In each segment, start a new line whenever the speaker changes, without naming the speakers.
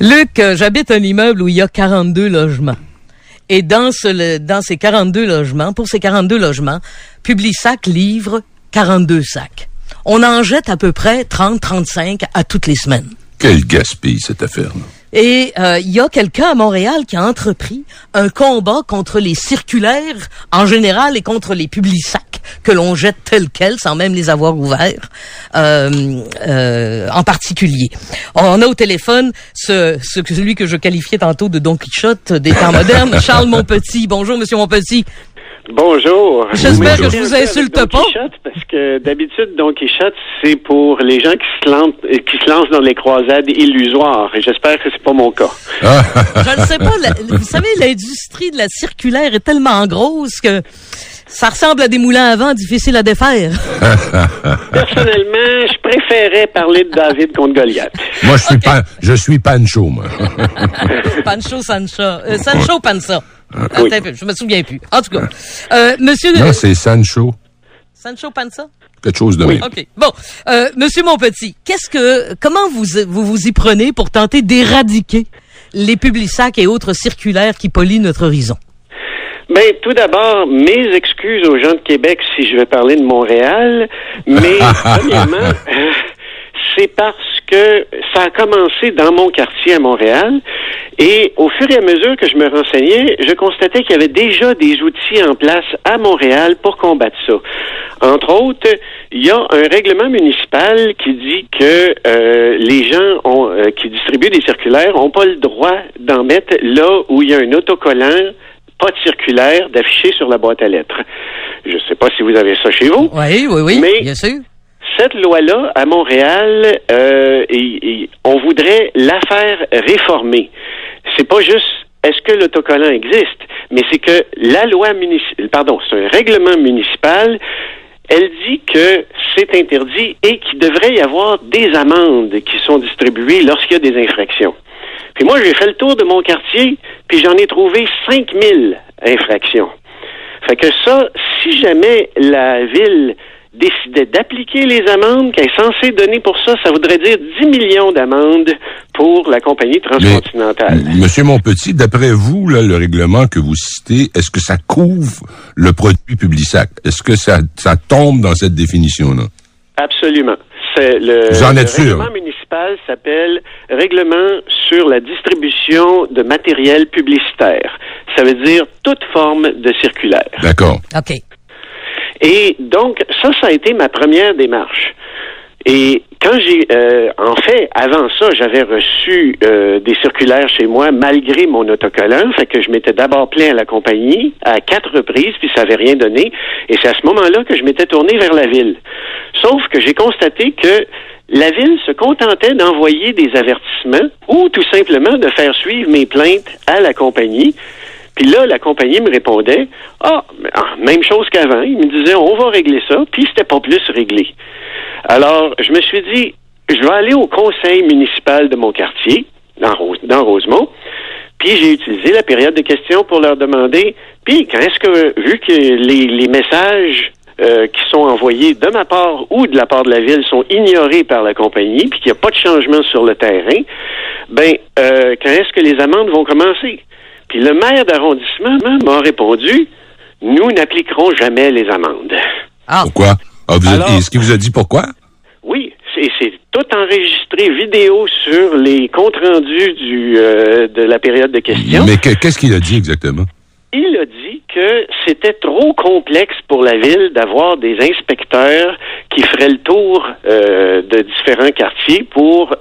Luc, j'habite un immeuble où il y a 42 logements. Et dans ces 42 logements, pour ces 42 logements, Publisac livre 42 sacs. On en jette à peu près 30-35 à toutes les semaines.
Quel gaspille, cette affaire-là.
Et il y a quelqu'un à Montréal qui a entrepris un combat contre les circulaires en général et contre les Publisac que l'on jette tels quels sans même les avoir ouverts en particulier. On a au téléphone celui que je qualifiais tantôt de Don Quichotte des temps modernes, Charles Monpetit. Bonjour, Monsieur Monpetit.
Bonjour.
J'espère que je vous insulte pas.
Parce que d'habitude, Don Quichotte, c'est pour les gens qui se lancent dans les croisades illusoires. Et j'espère que c'est pas mon cas.
Je ne sais pas. Vous savez, l'industrie de la circulaire est tellement grosse que ça ressemble à des moulins à vent difficiles à défaire.
Personnellement, je préférais parler de David contre Goliath.
Moi, je suis Pancho, moi.
Pancho Sancho. Sancho Panza.
Oui.
Je me souviens plus. En tout cas, monsieur...
Non, c'est Sancho.
Sancho Panza?
Quelque chose de même.
OK. Bon, monsieur Monpetit, comment vous y prenez pour tenter d'éradiquer les Publisac et autres circulaires qui polluent notre horizon?
Ben, tout d'abord, mes excuses aux gens de Québec si je vais parler de Montréal, mais premièrement, c'est parce que ça a commencé dans mon quartier à Montréal, et au fur et à mesure que je me renseignais, je constatais qu'il y avait déjà des outils en place à Montréal pour combattre ça. Entre autres, il y a un règlement municipal qui dit que les gens qui distribuent des circulaires n'ont pas le droit d'en mettre là où il y a un autocollant, pas de circulaire, d'afficher sur la boîte à lettres. Je ne sais pas si vous avez ça chez vous.
Oui,
mais
bien sûr.
Cette loi-là, à Montréal, on voudrait la faire réformer. C'est pas juste est-ce que l'autocollant existe, mais c'est que la loi c'est un règlement municipal, elle dit que c'est interdit et qu'il devrait y avoir des amendes qui sont distribuées lorsqu'il y a des infractions. Puis moi, j'ai fait le tour de mon quartier, puis j'en ai trouvé 5000 infractions. Fait que ça, si jamais la ville décidait d'appliquer les amendes qu'elle est censée donner pour ça, ça voudrait dire 10 millions d'amendes pour la compagnie transcontinentale.
Monsieur Monpetit, d'après vous, là, le règlement que vous citez, est-ce que ça couvre le produit Publisac? Est-ce que ça tombe dans cette définition-là?
Absolument.
Vous en êtes sûr?
Le règlement municipal s'appelle Règlement sur la distribution de matériel publicitaire. Ça veut dire toute forme de circulaire.
D'accord.
OK.
Et donc, ça a été ma première démarche. Et quand avant ça, j'avais reçu des circulaires chez moi malgré mon autocollant, fait que je m'étais d'abord plaint à la compagnie à 4 reprises, puis ça n'avait rien donné. Et c'est à ce moment-là que je m'étais tourné vers la ville. Sauf que j'ai constaté que la ville se contentait d'envoyer des avertissements ou tout simplement de faire suivre mes plaintes à la compagnie. Puis là, la compagnie me répondait, même chose qu'avant. Ils me disaient, on va régler ça, puis c'était pas plus réglé. Alors, je me suis dit, je vais aller au conseil municipal de mon quartier, dans Rosemont, puis j'ai utilisé la période de questions pour leur demander, puis quand est-ce que, vu que les messages qui sont envoyés de ma part ou de la part de la ville sont ignorés par la compagnie, puis qu'il n'y a pas de changement sur le terrain, quand est-ce que les amendes vont commencer? Puis le maire d'arrondissement m'a répondu, nous n'appliquerons jamais les amendes.
Pourquoi? Est-ce qu'il vous a dit pourquoi?
Oui, c'est tout enregistré vidéo sur les comptes rendus de la période de questions.
Mais qu'est-ce qu'il a dit exactement?
Il a dit que c'était trop complexe pour la ville d'avoir des inspecteurs qui feraient le tour de différents quartiers pour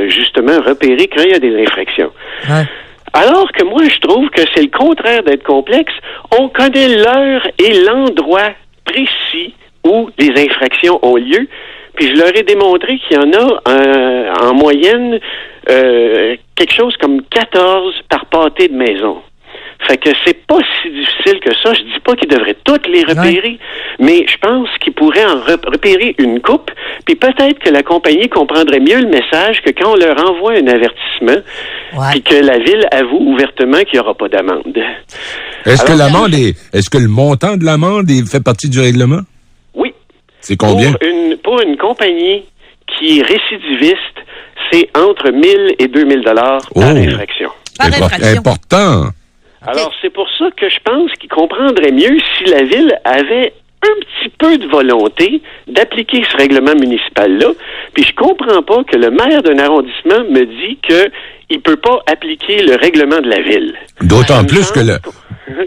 justement repérer quand il y a des infractions.
Ouais.
Alors que moi, je trouve que c'est le contraire d'être complexe. On connaît l'heure et l'endroit précis où les infractions ont lieu. Puis je leur ai démontré qu'il y en a en moyenne quelque chose comme 14 par pâté de maison. Fait que c'est pas si difficile que ça. Je dis pas qu'ils devraient toutes les repérer, mais je pense qu'ils pourraient en repérer une coupe, puis peut-être que la compagnie comprendrait mieux le message que quand on leur envoie un avertissement, puis que la ville avoue ouvertement qu'il n'y aura pas d'amende.
Est-ce que le montant de l'amende fait partie du règlement?
Oui.
C'est combien?
Pour une compagnie qui est récidiviste, c'est entre 1000 et 2000 dollars par infraction.
Important.
Alors, c'est pour ça que je pense qu'il comprendrait mieux si la Ville avait un petit peu de volonté d'appliquer ce règlement municipal-là. Puis je comprends pas que le maire d'un arrondissement me dit qu'il peut pas appliquer le règlement de la Ville.
D'autant plus que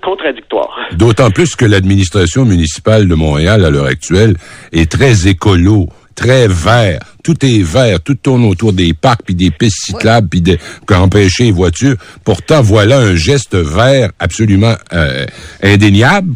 contradictoire.
D'autant plus que l'administration municipale de Montréal, à l'heure actuelle, est très écolo, très vert. Tout est vert, tout tourne autour des parcs, puis des pistes cyclables, puis qu'empêcher les voitures. Pourtant, voilà un geste vert absolument indéniable.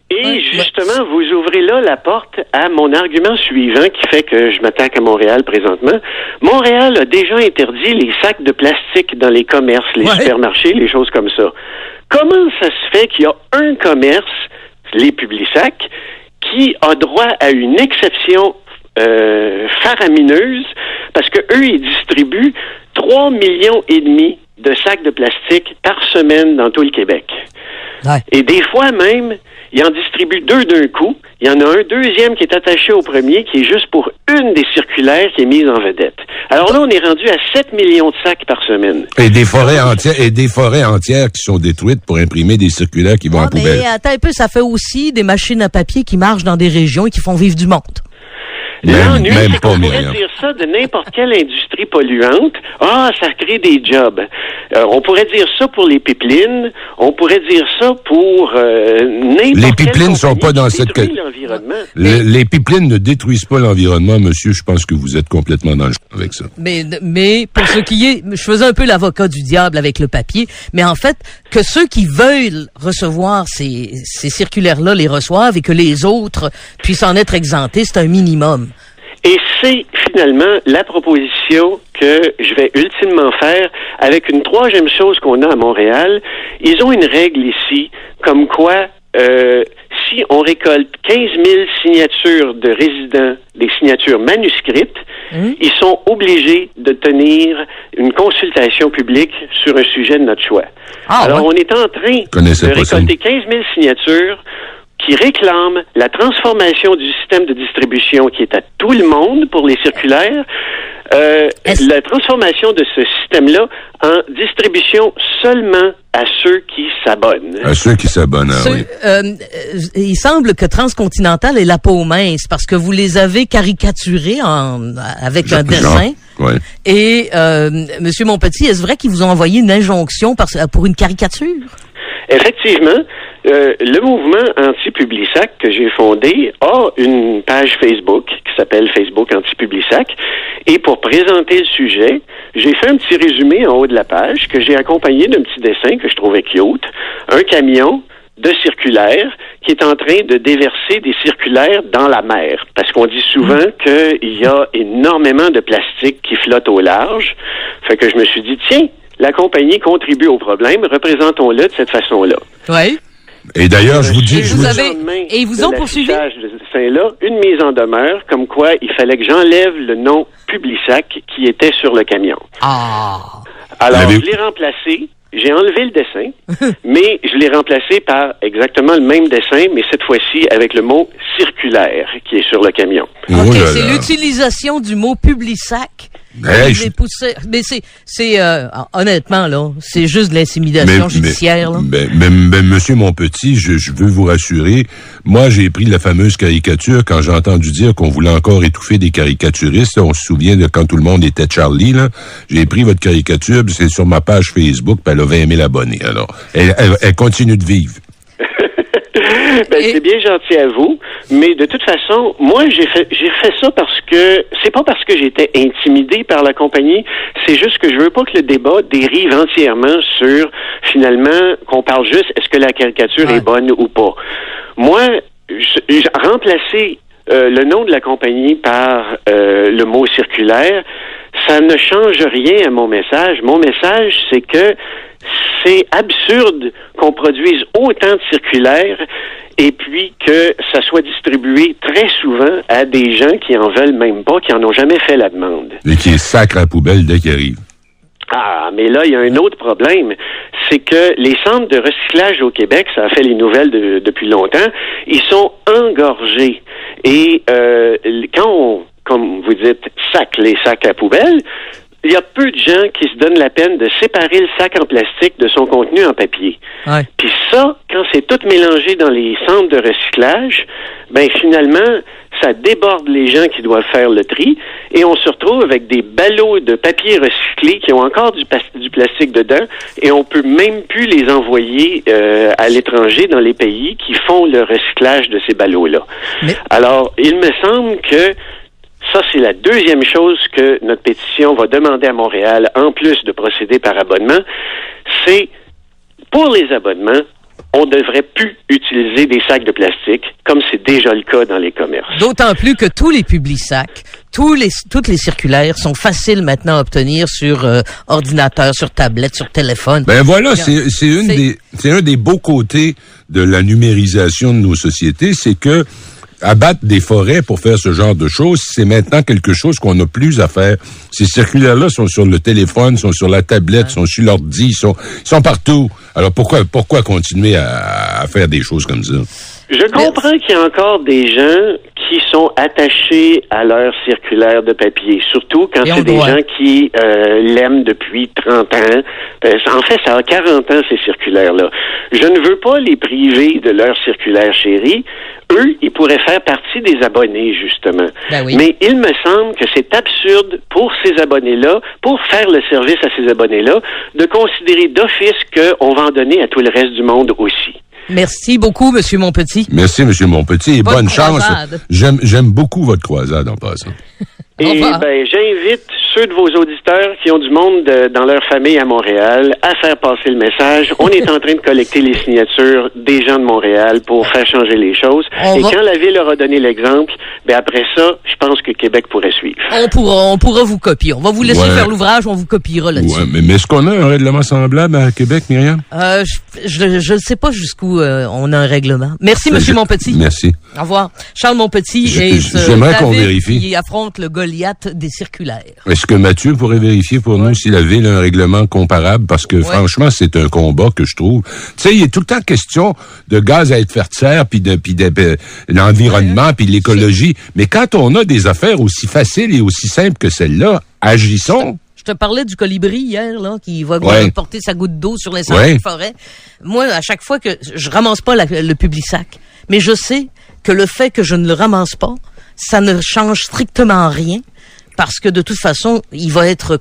Et justement, vous ouvrez là la porte à mon argument suivant qui fait que je m'attaque à Montréal présentement. Montréal a déjà interdit les sacs de plastique dans les commerces, les supermarchés, les choses comme ça. Comment ça se fait qu'il y a un commerce, les Publisac, qui a droit à une exception faramineuse parce que eux, ils distribuent 3,5 millions de sacs de plastique par semaine dans tout le Québec. Ouais. Et des fois même, ils en distribuent 2 d'un coup. Il y en a un deuxième qui est attaché au premier, qui est juste pour une des circulaires qui est mise en vedette. Alors là, on est rendu à 7 millions de sacs par semaine.
Et des forêts entières qui sont détruites pour imprimer des circulaires qui vont en poubelle.
Mais attends un peu, ça fait aussi des machines à papier qui marchent dans des régions et qui font vivre du monde.
L'ennui, c'est qu'on pourrait dire ça de n'importe quelle industrie polluante. Ah, ça crée des jobs. On pourrait dire ça pour les pipelines. On pourrait dire ça pour n'importe
Les pipelines sont pas dans cette
l'environnement.
Les pipelines ne détruisent pas l'environnement, monsieur. Je pense que vous êtes complètement dans le champ avec ça.
Mais pour ce qui est, je faisais un peu l'avocat du diable avec le papier, mais en fait, que ceux qui veulent recevoir ces circulaires-là les reçoivent et que les autres puissent en être exemptés, c'est un minimum.
Et c'est finalement la proposition que je vais ultimement faire avec une troisième chose qu'on a à Montréal. Ils ont une règle ici, comme quoi si on récolte 15 000 signatures de résidents, des signatures manuscrites, ils sont obligés de tenir une consultation publique sur un sujet de notre choix. Alors, on est en train de récolter 15 000 signatures qui réclame la transformation du système de distribution qui est à tout le monde pour les circulaires, la transformation de ce système-là en distribution seulement à ceux qui s'abonnent.
À ceux qui s'abonnent, oui.
Il semble que Transcontinental est la peau mince parce que vous les avez caricaturés avec un dessin.
Ouais.
Et Monsieur Monpetit, est-ce vrai qu'ils vous ont envoyé une injonction pour une caricature?
Effectivement, le mouvement anti-Publisac que j'ai fondé a une page Facebook qui s'appelle Facebook Anti-Publisac. Et pour présenter le sujet, j'ai fait un petit résumé en haut de la page que j'ai accompagné d'un petit dessin que je trouvais cute. Un camion de circulaires qui est en train de déverser des circulaires dans la mer. Parce qu'on dit souvent qu'il y a énormément de plastique qui flotte au large. Fait que je me suis dit, tiens, la compagnie contribue au problème, représentons-le de cette façon-là.
Oui.
Et d'ailleurs, je vous dis...
Et ils vous ont poursuivi?
De dessin-là, une mise en demeure, comme quoi il fallait que j'enlève le nom Publisac qui était sur le camion. Alors, je l'ai remplacé. J'ai enlevé le dessin, mais je l'ai remplacé par exactement le même dessin, mais cette fois-ci avec le mot circulaire qui est sur le camion.
OK, c'est l'utilisation du mot Publisac. Mais c'est honnêtement, là, c'est juste de l'intimidation judiciaire.
Mais monsieur Monpetit, je veux vous rassurer, moi j'ai pris la fameuse caricature quand j'ai entendu dire qu'on voulait encore étouffer des caricaturistes. On se souvient de quand tout le monde était Charlie, là. J'ai pris votre caricature, c'est sur ma page Facebook, puis elle a 20 000 abonnés. Alors, elle continue de vivre.
C'est bien gentil à vous, mais de toute façon, moi j'ai fait ça parce que c'est pas parce que j'étais intimidé par la compagnie, c'est juste que je veux pas que le débat dérive entièrement sur finalement qu'on parle juste est-ce que la caricature est bonne ou pas. Moi, remplacer le nom de la compagnie par le mot circulaire, ça ne change rien à mon message. Mon message, c'est que c'est absurde qu'on produise autant de circulaires et puis que ça soit distribué très souvent à des gens qui en veulent même pas, qui en ont jamais fait la demande.
Et qui sacrent à la poubelle dès qu'ils arrivent.
Ah, mais là, il y a un autre problème. C'est que les centres de recyclage au Québec, ça a fait les nouvelles depuis longtemps, ils sont engorgés. Et quand on, comme vous dites, sac les sacs à poubelle, il y a peu de gens qui se donnent la peine de séparer le sac en plastique de son contenu en papier.
Ouais.
Puis ça, quand c'est tout mélangé dans les centres de recyclage, ben finalement, ça déborde les gens qui doivent faire le tri et on se retrouve avec des ballots de papier recyclé qui ont encore du plastique dedans et on peut même plus les envoyer à l'étranger dans les pays qui font le recyclage de ces ballots-là. Alors, il me semble que ça, c'est la deuxième chose que notre pétition va demander à Montréal, en plus de procéder par abonnement, c'est, pour les abonnements, on ne devrait plus utiliser des sacs de plastique, comme c'est déjà le cas dans les commerces.
D'autant plus que tous les Publisac, toutes les circulaires sont faciles maintenant à obtenir sur ordinateur, sur tablette, sur téléphone.
Ben voilà, c'est un des beaux côtés de la numérisation de nos sociétés, c'est que abattre des forêts pour faire ce genre de choses, c'est maintenant quelque chose qu'on n'a plus à faire. Ces circulaires-là sont sur le téléphone, sont sur la tablette, sont sur l'ordi, sont partout. Alors pourquoi continuer à faire des choses comme ça?
Je comprends qu'il y a encore des gens qui sont attachés à leur circulaire de papier, surtout quand c'est des gens qui l'aiment depuis 30 ans. En fait, ça a 40 ans, ces circulaires-là. Je ne veux pas les priver de leur circulaire chéri. Eux, ils pourraient faire partie des abonnés, justement.
Ben oui.
Mais il me semble que c'est absurde pour ces abonnés-là, pour faire le service à ces abonnés-là, de considérer d'office qu'on va en donner à tout le reste du monde aussi.
Merci beaucoup, Monsieur Monpetit.
Merci, Monsieur Monpetit, et bonne chance.
Croisade.
J'aime beaucoup votre croisade en passant.
Et j'invite ceux de vos auditeurs qui ont du monde dans leur famille à Montréal à faire passer le message. On est en train de collecter les signatures des gens de Montréal pour faire changer les choses. Quand la Ville aura donné l'exemple, après ça, je pense que Québec pourrait suivre.
On pourra vous copier. On va vous laisser faire l'ouvrage, on vous copiera là-dessus.
Ouais, mais est-ce qu'on a un règlement semblable à Québec, Myriam?
Je ne sais pas jusqu'où on a un règlement. Merci, Monsieur Monpetit.
Merci.
Au revoir. Charles Monpetit
j'aimerais qu'on vérifie.
Qui affronte le Goliath des circulaires.
Est-ce que Mathieu pourrait vérifier pour nous si la Ville a un règlement comparable? Parce que franchement, c'est un combat que je trouve. Tu sais, il est tout le temps question de gaz à effet de serre, puis de l'environnement, puis de l'écologie. Mais quand on a des affaires aussi faciles et aussi simples que celle-là, agissons.
Je te parlais du colibri hier, là, qui va porter sa goutte d'eau sur l'incendie de forêt. Moi, à chaque fois que je ramasse pas le Publisac, mais je sais que le fait que je ne le ramasse pas, ça ne change strictement rien. Parce que de toute façon, il va être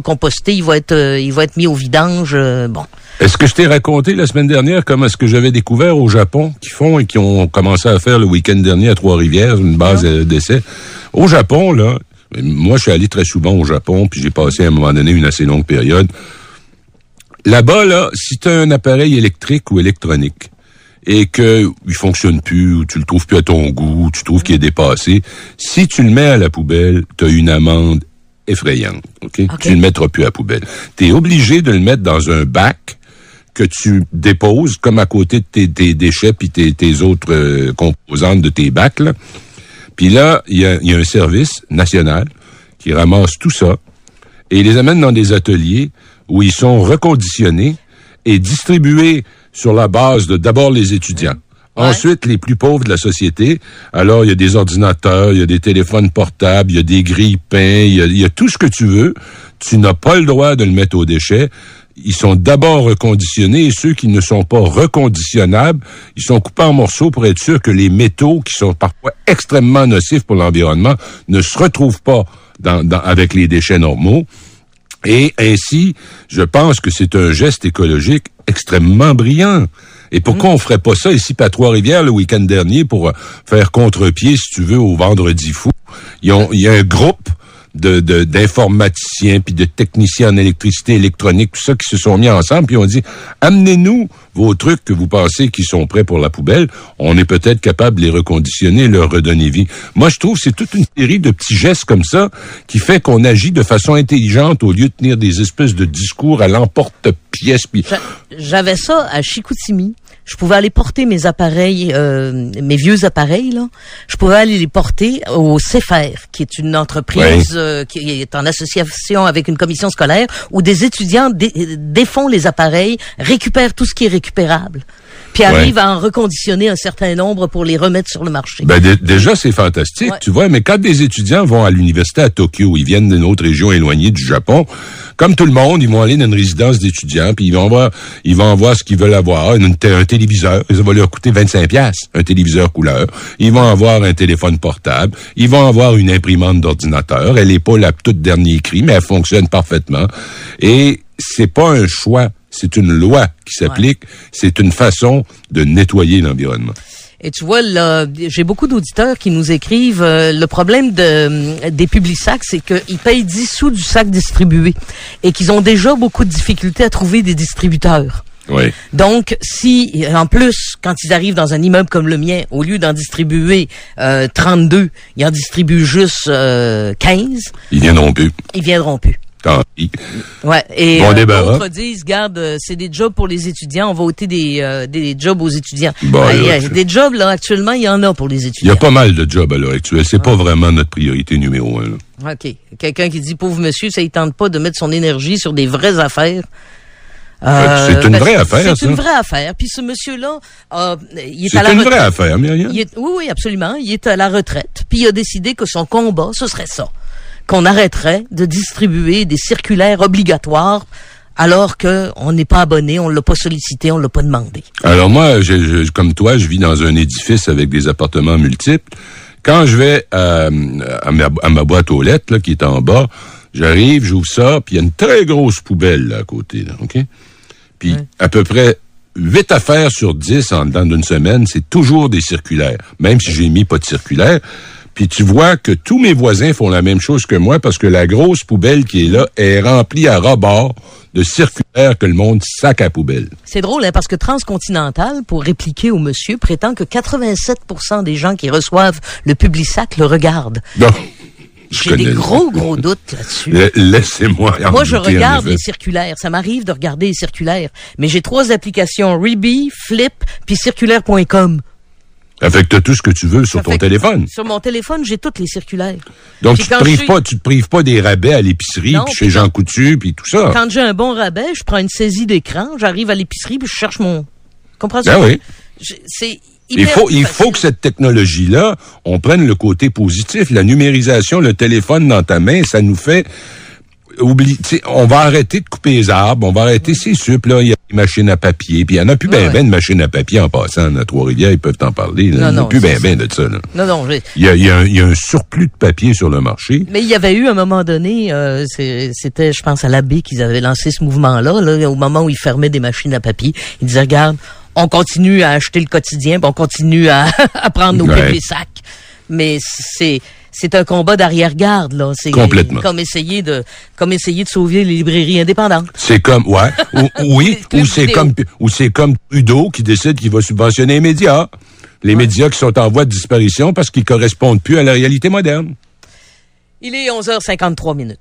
composté, il va être mis au vidange. Bon.
Est-ce que je t'ai raconté la semaine dernière comment est-ce que j'avais découvert au Japon qui ont commencé à faire le week-end dernier à Trois-Rivières une base d'essai? Au Japon, là, moi je suis allé très souvent au Japon, puis j'ai passé à un moment donné une assez longue période. Là-bas, là, si tu as un appareil électrique ou électronique et que il fonctionne plus, ou tu le trouves plus à ton goût, tu trouves qu'il est dépassé, si tu le mets à la poubelle, tu as une amende effrayante. Okay? Tu le mettras plus à la poubelle. Tu es obligé de le mettre dans un bac que tu déposes comme à côté de tes déchets puis tes autres composantes de tes bacs, là. Puis là, il y a un service national qui ramasse tout ça et il les amène dans des ateliers où ils sont reconditionnés et distribués sur la base de d'abord les étudiants. Ensuite, les plus pauvres de la société. Alors, il y a des ordinateurs, il y a des téléphones portables, il y a des grille-pains, il y a tout ce que tu veux. Tu n'as pas le droit de le mettre aux déchets. Ils sont d'abord reconditionnés et ceux qui ne sont pas reconditionnables, ils sont coupés en morceaux pour être sûr que les métaux, qui sont parfois extrêmement nocifs pour l'environnement, ne se retrouvent pas avec les déchets normaux. Et ainsi, je pense que c'est un geste écologique extrêmement brillant. Et pourquoi on ferait pas ça ici à Trois-Rivières le week-end dernier pour faire contre-pied, si tu veux, au Vendredi fou? Il y a un groupe d'informaticiens puis de techniciens en électricité électronique, tout ça, qui se sont mis ensemble puis ont dit, amenez-nous vos trucs que vous pensez qui sont prêts pour la poubelle. On est peut-être capable de les reconditionner et leur redonner vie. Moi, je trouve que c'est toute une série de petits gestes comme ça qui fait qu'on agit de façon intelligente au lieu de tenir des espèces de discours à l'emporte-pièce. Puis...
J'avais ça à Chicoutimi. Je pouvais aller porter mes appareils, mes vieux appareils, là. Je pouvais aller les porter au CEFER, qui est une entreprise qui est en association avec une commission scolaire, où des étudiants défont les appareils, récupèrent tout ce qui est récupérable. puis arrive à en reconditionner un certain nombre pour les remettre sur le marché.
Ben déjà, c'est fantastique, tu vois, mais quand des étudiants vont à l'université à Tokyo, ils viennent d'une autre région éloignée du Japon, comme tout le monde, ils vont aller dans une résidence d'étudiants, puis ils vont voir ce qu'ils veulent avoir, un téléviseur, ça va leur coûter 25$, un téléviseur couleur. Ils vont avoir un téléphone portable, ils vont avoir une imprimante d'ordinateur, elle est pas la toute dernier cri, mais elle fonctionne parfaitement. Et c'est pas un choix, c'est une loi qui s'applique, c'est une façon de nettoyer l'environnement.
Et tu vois, là, j'ai beaucoup d'auditeurs qui nous écrivent, le problème des Publisac, c'est qu'ils payent 10 sous du sac distribué et qu'ils ont déjà beaucoup de difficultés à trouver des distributeurs.
Oui.
Donc, si, en plus, quand ils arrivent dans un immeuble comme le mien, au lieu d'en distribuer 32, ils en distribuent juste 15.
Ils viendront plus.
Ils viendront plus.
Tant pis.
Ouais. Et
d'autres
disent, garde, c'est des jobs pour les étudiants, on va ôter des jobs aux étudiants.
Bon,
des jobs, là, actuellement, il y en a pour les étudiants.
Il y a pas mal de jobs à l'heure actuelle. C'est pas vraiment notre priorité numéro 1, là.
OK. Quelqu'un qui dit, pauvre monsieur, ça, il tente pas de mettre son énergie sur des vraies affaires.
C'est une vraie affaire,
C'est une vraie affaire. Puis ce monsieur-là, il est à la retraite.
C'est une vraie affaire, Myriam.
Oui, absolument. Il est à la retraite. Puis il a décidé que son combat, ce serait ça. Qu'on arrêterait de distribuer des circulaires obligatoires alors qu'on n'est pas abonné, on l'a pas sollicité, on l'a pas demandé.
Alors moi, comme toi, je vis dans un édifice avec des appartements multiples. Quand je vais à ma boîte aux lettres, là, qui est en bas, j'arrive, j'ouvre ça, puis il y a une très grosse poubelle là, à côté, là, OK? Puis à peu près 8 affaires sur 10 en dedans d'une semaine, c'est toujours des circulaires, même si j'ai mis pas de circulaire. Puis tu vois que tous mes voisins font la même chose que moi parce que la grosse poubelle qui est là est remplie à rebord de circulaires que le monde sac à poubelle. C'est
drôle, hein, parce que Transcontinental, pour répliquer au monsieur, prétend que 87% des gens qui reçoivent le Publisac le regardent.
Non.
J'ai des gros doutes là-dessus.
Laissez-moi.
Moi, je regarde les circulaires. Ça m'arrive de regarder les circulaires. Mais j'ai 3 applications, Reebee, Flip, puis circulaire.com.
Fait que t'as tout ce que tu veux sur ton téléphone.
Sur mon téléphone, j'ai toutes les circulaires.
Donc, tu te prives pas des rabais à l'épicerie, puis chez Jean Coutu, puis tout ça.
Quand j'ai un bon rabais, je prends une saisie d'écran, j'arrive à l'épicerie, puis je cherche mon... Comprends-tu?
Ben oui.
C'est
il faut que cette technologie-là, on prenne le côté positif. La numérisation, le téléphone dans ta main, ça nous fait... on va arrêter de couper les arbres, on va arrêter, c'est sûr, là, il y a des machines à papier, puis il y en a plus de machines à papier en passant à Trois-Rivières, ils peuvent t'en parler, là. Il n'y a plus de ça, là.
Non,
il y a un surplus de papier sur le marché.
Mais il y avait eu, à un moment donné, c'était, je pense, à la baie qu'ils avaient lancé ce mouvement-là, là, au moment où ils fermaient des machines à papier. Ils disaient, regarde, on continue à acheter le quotidien, puis on continue à prendre nos Publisac. Mais c'est un combat d'arrière-garde, là. C'est
complètement.
Comme essayer de sauver les librairies indépendantes.
C'est comme, ou c'est comme Trudeau qui décide qu'il va subventionner les médias. Les médias qui sont en voie de disparition parce qu'ils correspondent plus à la réalité moderne.
Il est 11h53.